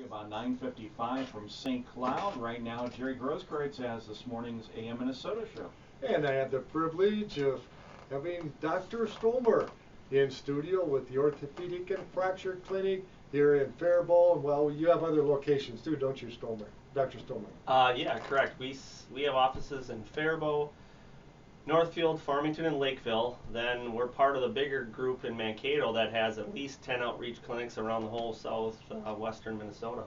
About 9:55 from St. Cloud. Right now, Jerry Grosskreutz has this morning's AM Minnesota show. And I have the privilege of having Dr. Stroemer in studio with the Orthopedic and Fracture Clinic here in Faribault. Well, you have other locations too, don't you, Stroemer? Dr. Stroemer. Yeah, correct. We have offices in Faribault, Northfield, Farmington, and Lakeville. Then we're part of the bigger group in Mankato that has at least 10 outreach clinics around the whole southwestern Minnesota.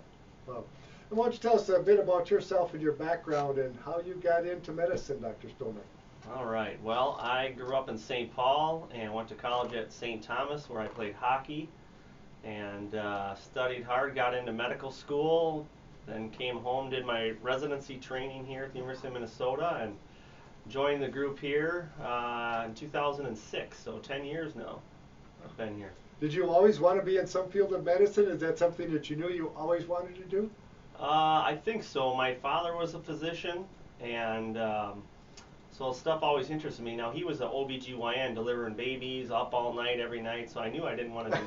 Well, and why don't you tell us a bit about yourself and your background and how you got into medicine, Dr. Stroemer? All right. Well, I grew up in St. Paul and went to college at St. Thomas where I played hockey and studied hard, got into medical school, then came home, did my residency training here at the University of Minnesota, and joined the group here in 2006, so 10 years now I've been here. Did you always want to be in some field of medicine? Is that something that you knew you always wanted to do? I think so. My father was a physician, and so stuff always interested me. Now, he was an OBGYN, delivering babies, up all night, every night, so I knew I didn't want to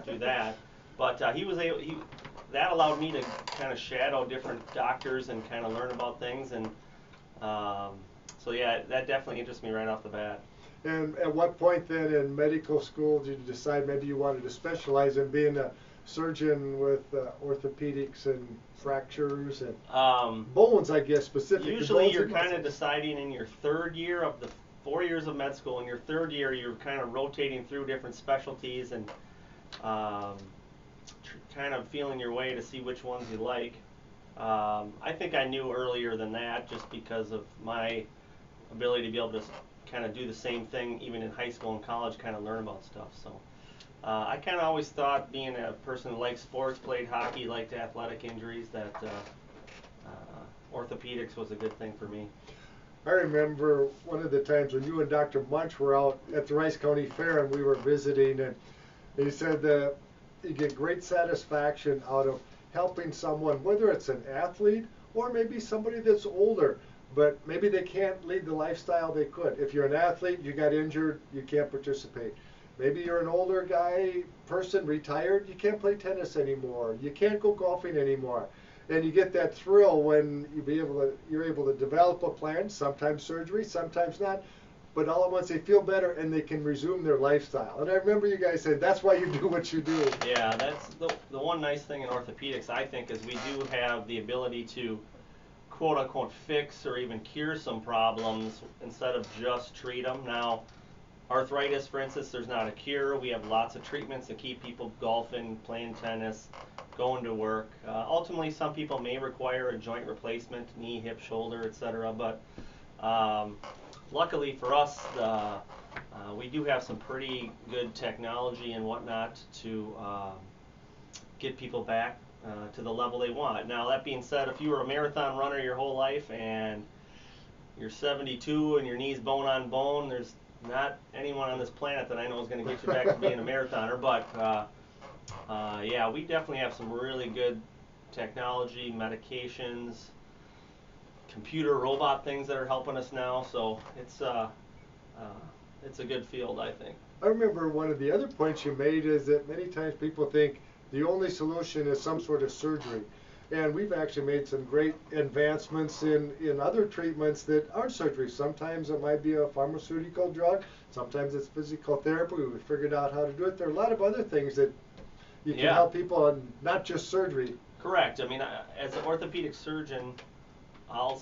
do that. But that allowed me to kind of shadow different doctors and kind of learn about things, and so yeah, that definitely interests me right off the bat. And at what point then in medical school did you decide maybe you wanted to specialize in being a surgeon with orthopedics and fractures and bones, I guess, specifically? Usually you're kind of deciding in your third year of the 4 years of med school. In your third year, you're kind of rotating through different specialties and kind of feeling your way to see which ones you like. I think I knew earlier than that just because of my ability to be able to kind of do the same thing even in high school and college, kind of learn about stuff. So I kind of always thought, being a person who liked sports, played hockey, liked athletic injuries, that orthopedics was a good thing for me. I remember one of the times when you and Dr. Munch were out at the Rice County Fair and we were visiting, and he said that you get great satisfaction out of helping someone, whether it's an athlete or maybe somebody that's older, but maybe they can't lead the lifestyle they could. If you're an athlete, you got injured, you can't participate. Maybe you're an older person, retired, you can't play tennis anymore, you can't go golfing anymore. And you get that thrill when you're able to develop a plan, sometimes surgery, sometimes not, but all at once they feel better and they can resume their lifestyle. And I remember you guys saying that's why you do what you do. Yeah, that's the one nice thing in orthopedics, I think, is we do have the ability to quote-unquote fix or even cure some problems instead of just treat them. Now, arthritis, for instance, there's not a cure. We have lots of treatments to keep people golfing, playing tennis, going to work. Ultimately, some people may require a joint replacement, knee, hip, shoulder, etc. But luckily for us, we do have some pretty good technology and whatnot to get people back to the level they want. Now, that being said, if you were a marathon runner your whole life and you're 72 and your knee's bone on bone, there's not anyone on this planet that I know is going to get you back to being a marathoner. But yeah, we definitely have some really good technology, medications, computer robot things that are helping us now. So it's a good field, I think. I remember one of the other points you made is that many times people think the only solution is some sort of surgery. And we've actually made some great advancements in other treatments that aren't surgery. Sometimes it might be a pharmaceutical drug. Sometimes it's physical therapy. We figured out how to do it. There are a lot of other things that you can help people on, not just surgery. Correct. I mean, as an orthopedic surgeon, I'll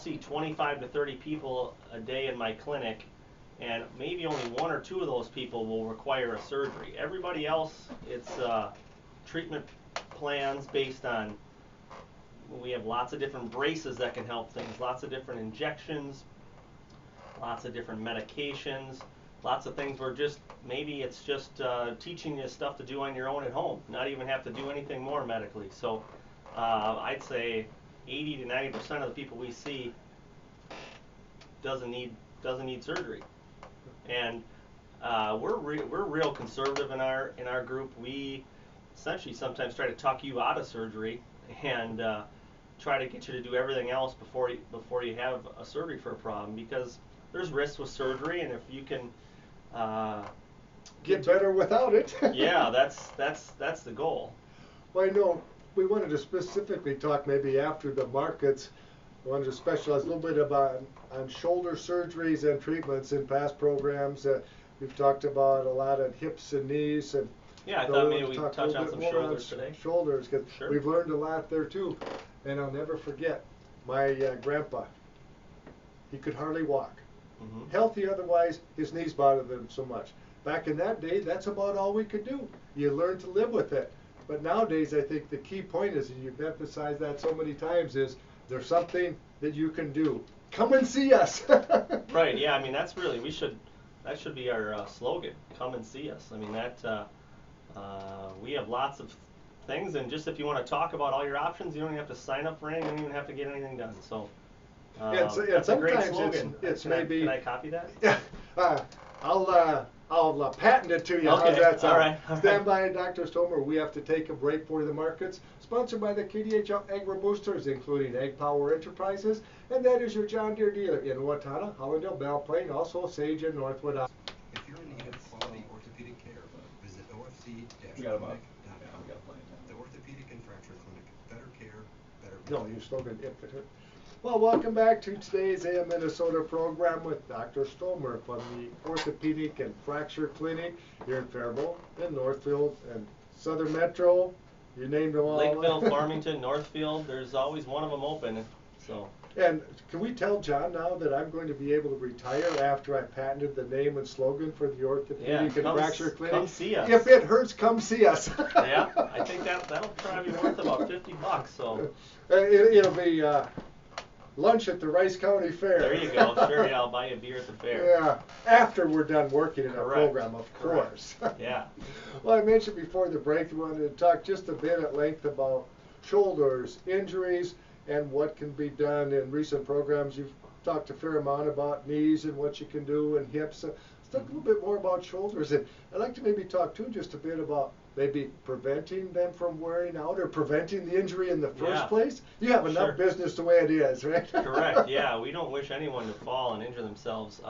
see 25 to 30 people a day in my clinic, and maybe only 1 or 2 of those people will require a surgery. Everybody else, it's treatment plans based on, we have lots of different braces that can help things, lots of different injections, lots of different medications, lots of things where maybe it's just teaching you stuff to do on your own at home, not even have to do anything more medically. So I'd say 80 to 90% of the people we see doesn't need surgery. And we're real conservative in our group. We essentially sometimes try to talk you out of surgery and try to get you to do everything else before you have a surgery for a problem, because there's risks with surgery, and if you can get better without it. Yeah, that's the goal. Well, I know we wanted to specifically talk maybe after the markets. I wanted to specialize a little bit about on shoulder surgeries and treatments in past programs. We've talked about a lot of hips and knees, and Yeah, I so thought we maybe wanted to we'd talk a touch little on bit some more shoulders on today. shoulders, because Sure. we've learned a lot there too. And I'll never forget my grandpa. He could hardly walk. Mm-hmm. Healthy otherwise, his knees bothered him so much. Back in that day, that's about all we could do. You learn to live with it. But nowadays, I think the key point is, and you've emphasized that so many times, is there's something that you can do. Come and see us. Right. Yeah. I mean, that's really that should be our slogan. Come and see us. I mean, we have lots of things, and just if you want to talk about all your options, you don't even have to sign up for anything. You don't even have to get anything done. So. That's a great slogan. Can I copy that? Yeah, I'll patent it to you. Okay. How's that sound? All right. Stand by, Dr. Stroemer. We have to take a break for the markets. Sponsored by the KDH Agri Boosters, including Egg Power Enterprises, and that is your John Deere dealer in Owatonna, Hollandale, Belle Plaine, also Sage and Northwood. If you're in need of quality orthopedic care, visit We got about, ofc-clinic.com. yeah, we got plenty of time. The Orthopedic and Fracture Clinic. Better care, better No, care. your slogan. Well, welcome back to today's AM Minnesota program with Dr. Stroemer from the Orthopedic and Fracture Clinic here in Faribault, in Northfield, and Southern Metro. You named them all. Lakeville, Farmington, Northfield. There's always one of them open. So. And can we tell John now that I'm going to be able to retire after I patented the name and slogan for the Orthopedic and Fracture Clinic? Come see us. If it hurts, come see us. Yeah, I think that'll probably be worth about $50. So. It'll be lunch at the Rice County Fair. There you go. Sure, yeah, I'll buy you a beer at the fair. Yeah, after we're done working in our Correct. program, of Correct. course. Yeah. Well, I mentioned before the break we wanted to talk just a bit at length about shoulders, injuries, and what can be done in recent programs. You've talked a fair amount about knees and what you can do, and hips. Let's talk a little bit more about shoulders. And I'd like to maybe talk too just a bit about maybe preventing them from wearing out or preventing the injury in the first place. You have enough business the way it is, right? Correct. Yeah, we don't wish anyone to fall and injure themselves.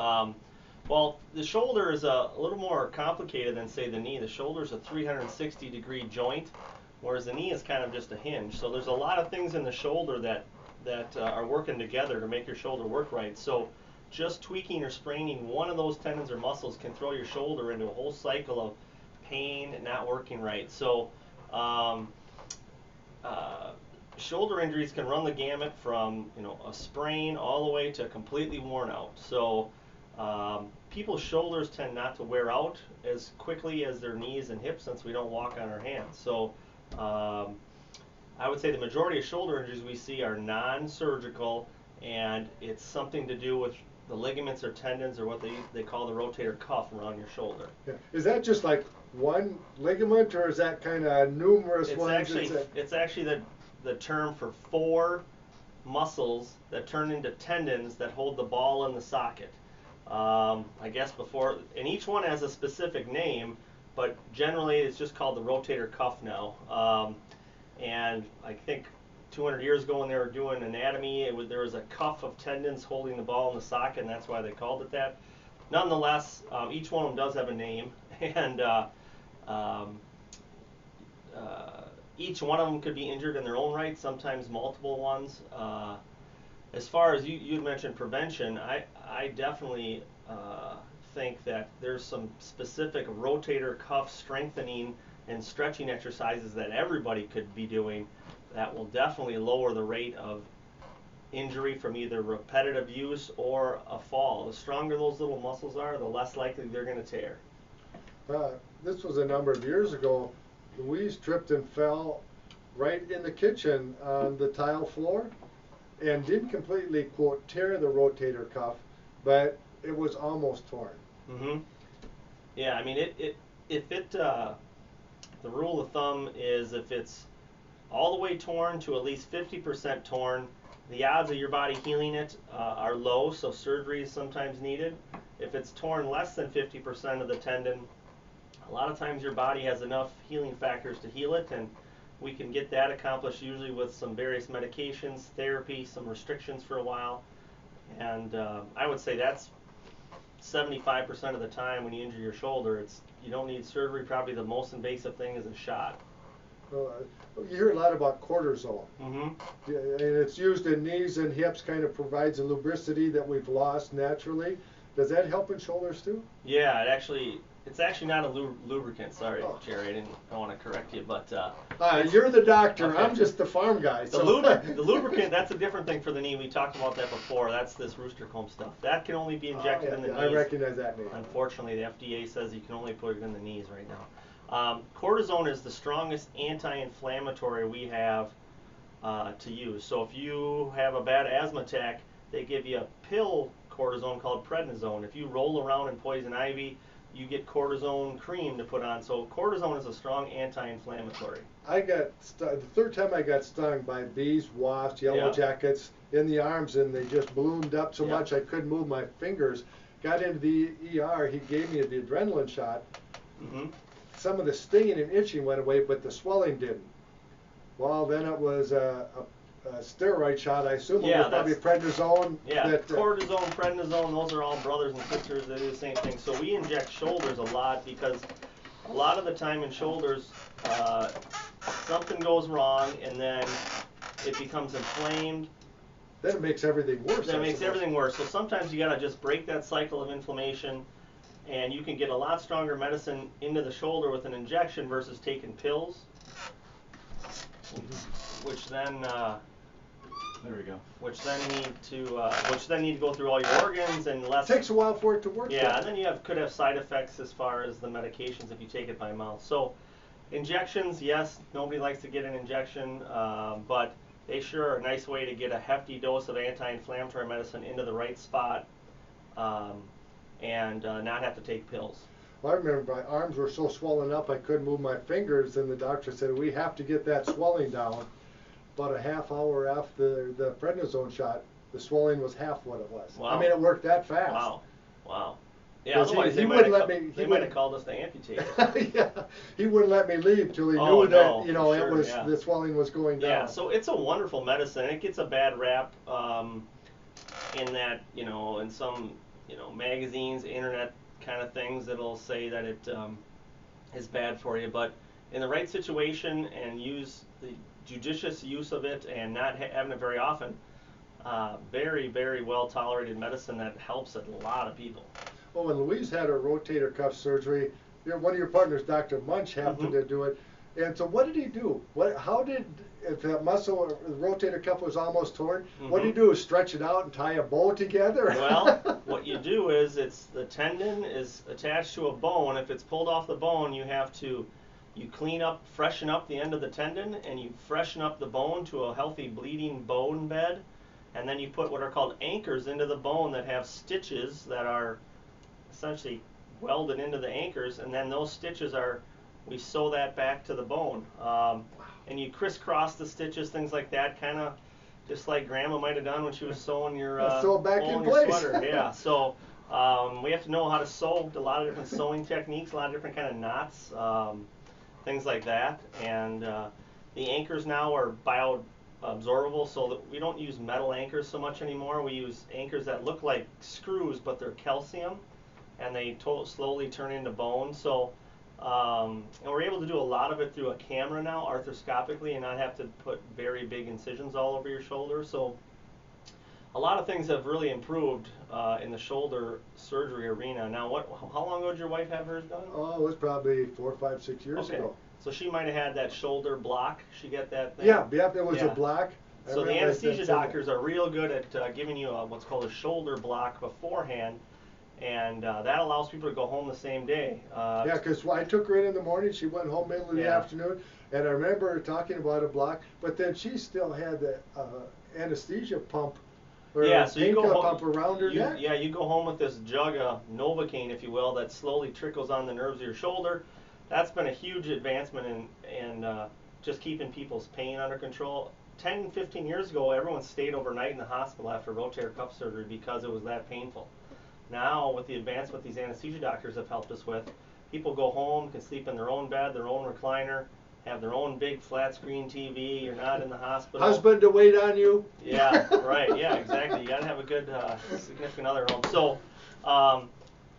Well, the shoulder is a little more complicated than, say, the knee. The shoulder is a 360-degree joint, whereas the knee is kind of just a hinge. So there's a lot of things in the shoulder that are working together to make your shoulder work right. So just tweaking or spraining one of those tendons or muscles can throw your shoulder into a whole cycle of pain and not working right. So shoulder injuries can run the gamut from a sprain all the way to completely worn out. So people's shoulders tend not to wear out as quickly as their knees and hips, since we don't walk on our hands. So I would say the majority of shoulder injuries we see are non-surgical, and it's something to do with the ligaments or tendons, or what they call the rotator cuff around your shoulder. Yeah. Is that just like one ligament, or is that kind of numerous ones? It's actually the term for 4 muscles that turn into tendons that hold the ball in the socket. I guess and each one has a specific name, but generally it's just called the rotator cuff now. And I think 200 years ago when they were doing anatomy, there was a cuff of tendons holding the ball in the socket, and that's why they called it that. Nonetheless, each one of them does have a name, and each one of them could be injured in their own right, sometimes multiple ones. As far as you mentioned prevention, I definitely think that there's some specific rotator cuff strengthening and stretching exercises that everybody could be doing that will definitely lower the rate of injury from either repetitive use or a fall. The stronger those little muscles are, the less likely they're going to tear. This was a number of years ago. Louise tripped and fell right in the kitchen on the tile floor, and didn't completely, quote, tear the rotator cuff, but it was almost torn. Mm-hmm. Yeah, I mean, the rule of thumb is if it's all the way torn to at least 50% torn, the odds of your body healing it are low, so surgery is sometimes needed. If it's torn less than 50% of the tendon, a lot of times your body has enough healing factors to heal it, and we can get that accomplished usually with some various medications, therapy, some restrictions for a while. And I would say that's 75% of the time when you injure your shoulder. You don't need surgery. Probably the most invasive thing is a shot. You hear a lot about cortisone. Mm-hmm. Yeah, and it's used in knees and hips, kind of provides a lubricity that we've lost naturally. Does that help in shoulders too? Yeah, it's actually not a lubricant. Sorry, Oh. Jerry, I don't want to correct you, but You're the doctor. Okay. I'm just the farm guy. the lubricant, that's a different thing for the knee. We talked about that before. That's this rooster comb stuff. That can only be injected in the knees. I recognize that name. Unfortunately, the FDA says you can only put it in the knees right now. Cortisone is the strongest anti-inflammatory we have to use. So if you have a bad asthma attack, they give you a pill cortisone called prednisone. If you roll around in poison ivy, you get cortisone cream to put on. So cortisone is a strong anti-inflammatory. I got the third time I got stung by bees, wasps, yellow Yeah. jackets in the arms, and they just ballooned up so Yeah. much I couldn't move my fingers. Got into the ER. He gave me the adrenaline shot. Mm-hmm. Some of the stinging and itching went away, but the swelling didn't. Well, then it was a steroid shot. I assume it Yeah, was probably prednisone. Yeah, that, cortisone, prednisone, those are all brothers and sisters. They do the same thing. So we inject shoulders a lot because a lot of the time in shoulders, something goes wrong and then it becomes inflamed. Then it makes everything worse. That makes everything worse. So sometimes you gotta just break that cycle of inflammation, and you can get a lot stronger medicine into the shoulder with an injection versus taking pills, which then There we go. which then need to go through all your organs and less. It takes a while for it to work. Yeah, though. and then you could have side effects as far as the medications if you take it by mouth. So injections, yes, nobody likes to get an injection, but they sure are a nice way to get a hefty dose of anti-inflammatory medicine into the right spot, and not have to take pills. Well, I remember my arms were so swollen up I couldn't move my fingers, and the doctor said, we have to get that swelling down. About a half hour after the prednisone shot, the swelling was half what it was. Wow. I mean, it worked that fast. Wow. Yeah, 'Cause otherwise he they wouldn't might let have me- he they might wouldn't- have called us to amputate. Yeah, he wouldn't let me leave till he Oh, knew no, that, you know, sure, it was yeah. the swelling was going down. Yeah, so it's a wonderful medicine. It gets a bad rap in that, in some, magazines, internet kind of things that'll say that it is bad for you. But in the right situation and use the judicious use of it and not having it very often, very, very well tolerated medicine that helps a lot of people. Well, when Louise had her rotator cuff surgery, one of your partners, Dr. Munch, happened to do it. And so what did he do? If that muscle, the rotator cuff was almost torn, what did he do? Stretch it out and tie a bow together? Well, what you do is the tendon is attached to a bone. If it's pulled off the bone, you freshen up the end of the tendon, and you freshen up the bone to a healthy bleeding bone bed, and then you put what are called anchors into the bone that have stitches that are essentially welded into the anchors, and then those stitches we sew that back to the bone. And you crisscross the stitches, things like that, kind of just like Grandma might have done when she was sewing your sew it back in your place. sweater. Yeah, so we have to know how to sew, a lot of different sewing techniques, a lot of different kind of knots, things like that. And the anchors now are bioabsorbable, so that we don't use metal anchors so much anymore. We use anchors that look like screws, but they're calcium, and they slowly turn into bone. So and we're able to do a lot of it through a camera now, arthroscopically, and not have to put very big incisions all over your shoulder. So a lot of things have really improved in the shoulder surgery arena. Now, how long ago did your wife have hers done? Oh, it was probably 4, 5, 6 years Okay. ago. So she might have had that shoulder block. She get that thing? Yeah, it was Yeah. a block. I So the realized anesthesia that's in doctors are real good at giving you what's called a shoulder block beforehand, and that allows people to go home the same day. Yeah, because I took her in the morning, she went home middle of the Yeah. afternoon, and I remember her talking about a block, but then she still had the anesthesia pump, or Yeah, so you go painkiller home, pump around her neck. Yeah, you go home with this jug of Novocaine, if you will, that slowly trickles on the nerves of your shoulder. That's been a huge advancement in just keeping people's pain under control. 10, 15 years ago, everyone stayed overnight in the hospital after rotator cuff surgery because it was that painful. Now, with the advancement these anesthesia doctors have helped us with, people go home, can sleep in their own bed, their own recliner, have their own big flat screen TV. You're not in the hospital. Husband to wait on you. Yeah, right. Yeah, exactly. You got to have a good significant other at home. So,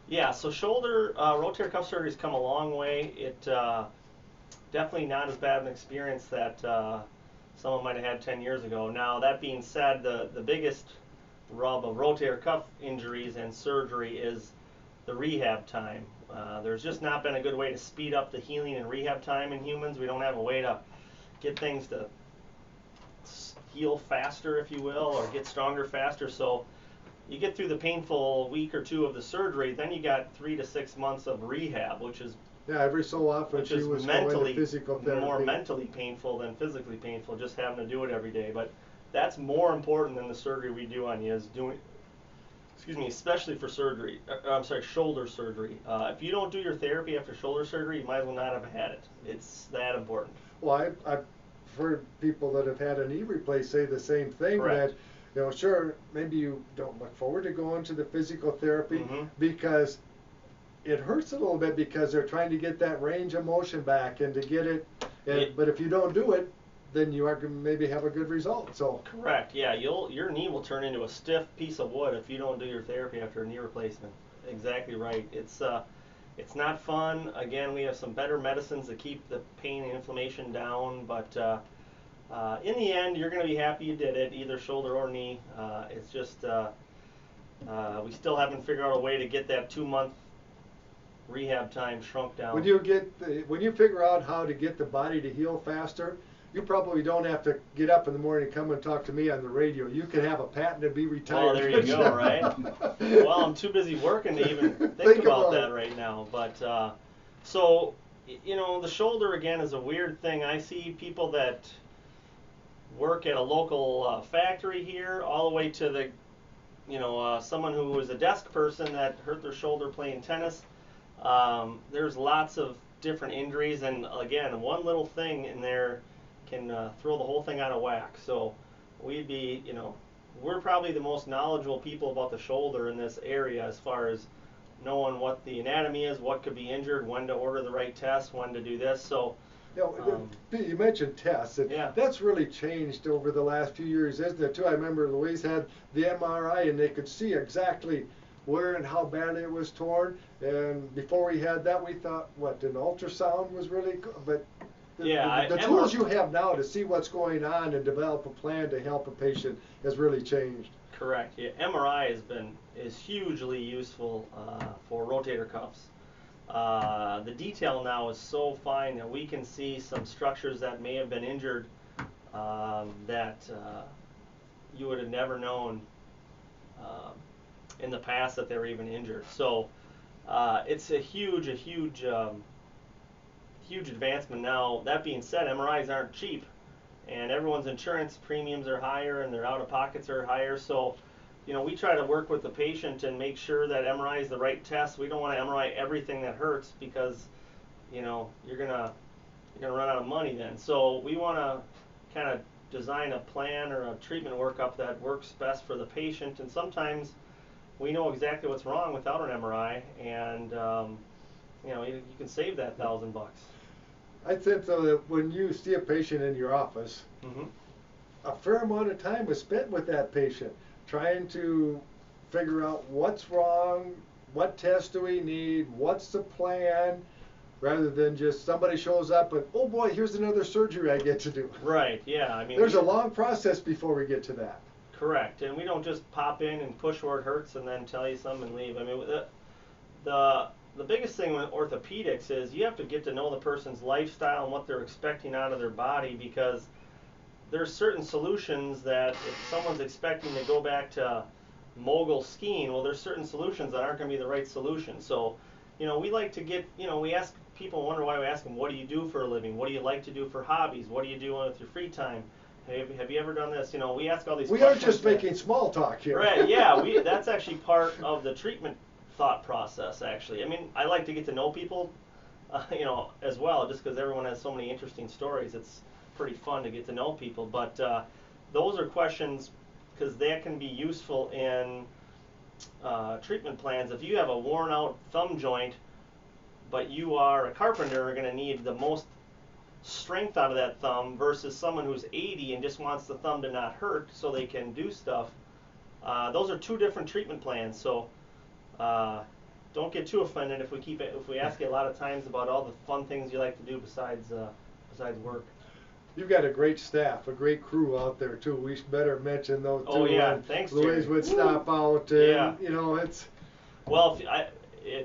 yeah. So shoulder rotator cuff surgery has come a long way. definitely not as bad an experience that someone might have had 10 years ago. Now, that being said, the biggest rub of rotator cuff injuries and surgery is the rehab time. There's just not been a good way to speed up the healing and rehab time in humans. We don't have a way to get things to heal faster, if you will, or get stronger faster. So you get through the painful week or two of the surgery, then you got 3 to 6 months of rehab, which is every so often which she is was mentally going to physical therapy. more mentally painful than physically painful, just having to do it every day. But that's more important than the surgery we do on you, is doing, excuse me, especially for surgery, I'm sorry, shoulder surgery. If you don't do your therapy after shoulder surgery, you might as well not have had it. It's that important. Well, I've heard people that have had a knee replaced say the same thing. Correct. That, you know, sure, maybe you don't look forward to going to the physical therapy because it hurts a little bit because they're trying to get that range of motion back and to get it. But if you don't do it, then you are going to maybe have a good result. So correct. Yeah, your knee will turn into a stiff piece of wood if you don't do your therapy after a knee replacement. Exactly right. It's not fun. Again, we have some better medicines to keep the pain and inflammation down, but in the end, you're going to be happy you did it, either shoulder or knee. It's just we still haven't figured out a way to get that 2-month rehab time shrunk down. when you figure out how to get the body to heal faster, you probably don't have to get up in the morning and come and talk to me on the radio. You can have a patent and be retired. Well, there you go, right? Well, I'm too busy working to even think about that right now. But so, you know, the shoulder again is a weird thing. I see people that work at a local factory here, all the way to the, you know, someone who was a desk person that hurt their shoulder playing tennis. There's lots of different injuries, and again, one little thing in there can throw the whole thing out of whack. So we'd be, you know, we're probably the most knowledgeable people about the shoulder in this area as far as knowing what the anatomy is, what could be injured, when to order the right test, when to do this. So You know, you mentioned tests, and that's really changed over the last few years, isn't it, too? I remember Louise had the MRI, and they could see exactly where and how badly it was torn. And before we had that, we thought, what, an ultrasound was really good? But the tools you have now to see what's going on and develop a plan to help a patient has really changed. Correct. Yeah, MRI is hugely useful for rotator cuffs. The detail now is so fine that we can see some structures that may have been injured that you would have never known in the past that they were even injured. So it's a huge advancement now. That being said, MRIs aren't cheap, and everyone's insurance premiums are higher and their out-of-pockets are higher. So, you know, we try to work with the patient and make sure that MRI is the right test. We don't want to MRI everything that hurts because, you know, you're gonna run out of money then. So we want to kind of design a plan or a treatment workup that works best for the patient. And sometimes we know exactly what's wrong without an MRI, and you know, you can save that $1,000. I think, though, that when you see a patient in your office, a fair amount of time was spent with that patient, trying to figure out what's wrong, what tests do we need, what's the plan, rather than just somebody shows up and, oh boy, here's another surgery I get to do. Right, yeah. I mean, there's a long process before we get to that. Correct, and we don't just pop in and push where it hurts and then tell you something and leave. I mean, the biggest thing with orthopedics is you have to get to know the person's lifestyle and what they're expecting out of their body, because there's certain solutions that if someone's expecting to go back to mogul skiing, well, there's certain solutions that aren't going to be the right solution. So, you know, we like to get, you know, we ask people, wonder why we ask them, what do you do for a living? What do you like to do for hobbies? What do you do with your free time? Have you ever done this? You know, we ask all these questions. We aren't just making small talk here. Right, yeah, that's actually part of the treatment thought process, actually. I mean, I like to get to know people, you know, as well, just because everyone has so many interesting stories. It's pretty fun to get to know people. But those are questions, because that can be useful in treatment plans. If you have a worn out thumb joint, but you are a carpenter, are going to need the most strength out of that thumb versus someone who's 80 and just wants the thumb to not hurt so they can do stuff. Those are two different treatment plans. So don't get too offended if we ask you a lot of times about all the fun things you like to do besides work. You've got a great staff, a great crew out there too. We better mention those too. Oh yeah, and thanks, Louise Jerry. would stop out, and Yeah. you know it's. Well,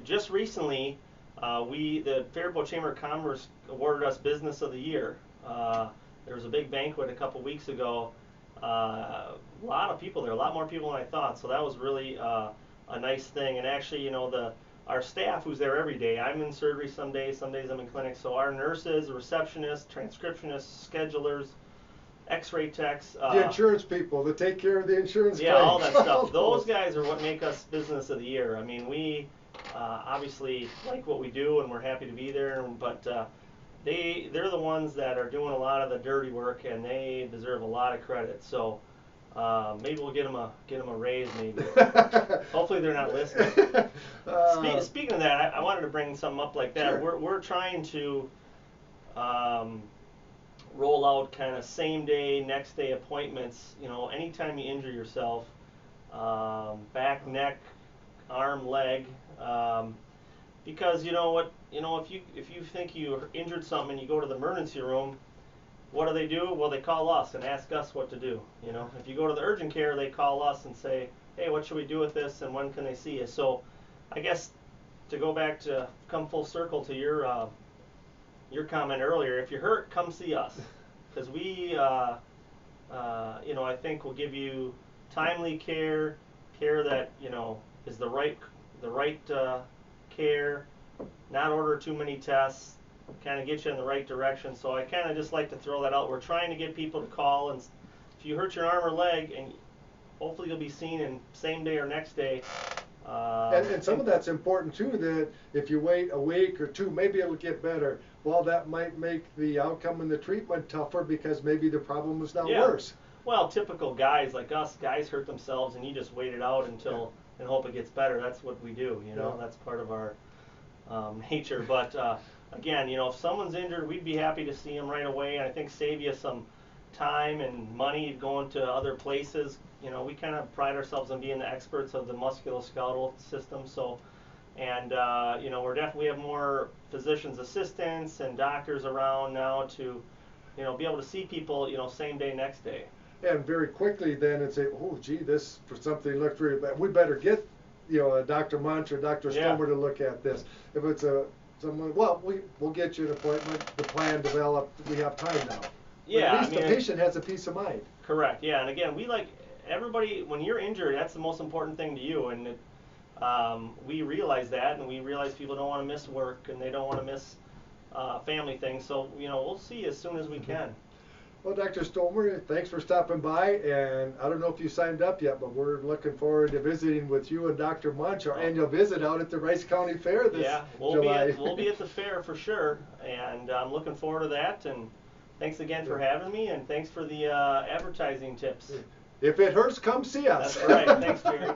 just recently, the Faribault Chamber of Commerce awarded us Business of the Year. There was a big banquet a couple weeks ago. A lot of people there, a lot more people than I thought. So that was really a nice thing. And actually, our staff who's there every day. I'm in surgery some days I'm in clinic. So our nurses, receptionists, transcriptionists, schedulers, X-ray techs. The insurance people that take care of the insurance Yeah, claims. all that stuff. Those guys are what make us Business of the Year. I mean, we obviously like what we do, and we're happy to be there. But they're the ones that are doing a lot of the dirty work, and they deserve a lot of credit. So maybe we'll get them a raise. Maybe. Hopefully they're not listening. Speaking of that, I wanted to bring something up like that. Sure. We're trying to roll out kind of same day, next day appointments. Anytime you injure yourself, back, neck, arm, leg, because you know what, if you think you injured something and you go to the emergency room, what do? Well, they call us and ask us what to do. If you go to the urgent care, they call us and say, hey, what should we do with this, and when can they see you? So, I guess to go back to come full circle to your comment earlier, if you're hurt, come see us, because we, I think we'll give you timely care that is the right care, not order too many tests, kind of get you in the right direction. So I kind of just like to throw that out. We're trying to get people to call, and if you hurt your arm or leg, and hopefully you'll be seen in same day or next day. And some of that's important too, that if you wait a week or two, maybe it'll get better. Well, that might make the outcome and the treatment tougher because maybe the problem is now worse. Well, typical guys like us, guys hurt themselves and you just wait it out until and hope it gets better. That's what we do, That's part of our nature. But again, if someone's injured, we'd be happy to see them right away, and I think save you some time and money going to other places. We kind of pride ourselves on being the experts of the musculoskeletal system. So, and we have more physicians assistants and doctors around now to, be able to see people, same day, next day. And very quickly then and say, oh, gee, this for something looked really bad. We better get, a Dr. Munch or Dr. Stroemer to look at this. If it's someone, well, we'll get you an appointment, the plan developed. We have time now. Yeah, but at least the patient has a peace of mind. Correct. Yeah, and again, we like everybody. When you're injured, that's the most important thing to you, and we realize that, and we realize people don't want to miss work and they don't want to miss family things. So we'll see you as soon as we can. Well, Dr. Stroemer, thanks for stopping by, and I don't know if you signed up yet, but we're looking forward to visiting with you and Dr. Munch, our annual visit out at the Rice County Fair this July. We'll be at the fair for sure, and I'm looking forward to that, and thanks again for having me, and thanks for the advertising tips. If it hurts, come see us. That's right. Thanks, Jerry.